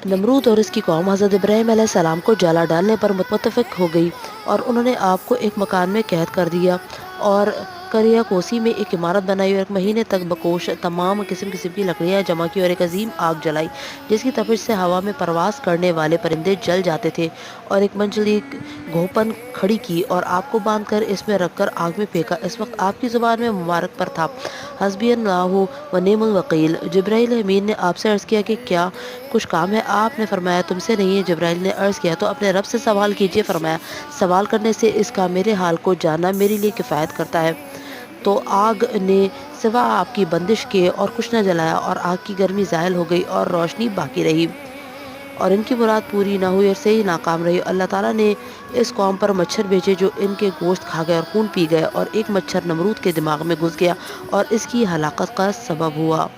नमरूद और इसकी कौम हज़रत इब्राहीम अलैहिस्सलाम को जला डालने पर मुत्तफ़िक हो गई और उन्होंने आपको एक मकान में कैद कर दिया और करिया कोसी में एक इमारत बनाई और एक महीने तक बकोश तमाम किस्म किस्म की लकड़ियाँ जमा की और एक अजीम आग जलाई जिसकी तपिश से हवा में परवास करने वाले परिंदे जल जाते थे। और एक मंजिली घोपन खड़ी की और आपको बांध कर इसमें रखकर आग में फेंका। इस वक्त आपकी ज़ुबान में मुबारक पर था हस्बुनाल्लाहु व निअमल वकील। जिब्राइल अमीन ने आपसे अर्ज़ किया कि क्या कुछ काम है? आपने फरमाया तुमसे नहीं है। जिब्राइल ने अर्ज़ किया तो अपने रब से सवाल कीजिए। फरमाया सवाल करने से इसका मेरे हाल को जानना मेरे लिए किफ़ायत करता है। तो आग ने सिवा आपकी बंदिश के और कुछ न जलाया और आग की गर्मी ज़ायल हो गई और रोशनी बाकी रही और इनकी मुराद पूरी ना हुई और सही नाकाम रही। अल्लाह ताला ने इस कौम पर मच्छर भेजे जो इनके गोश्त खा गए और खून पी गए और एक मच्छर नमरूद के दिमाग में घुस गया और इसकी हलाकत का सबब हुआ।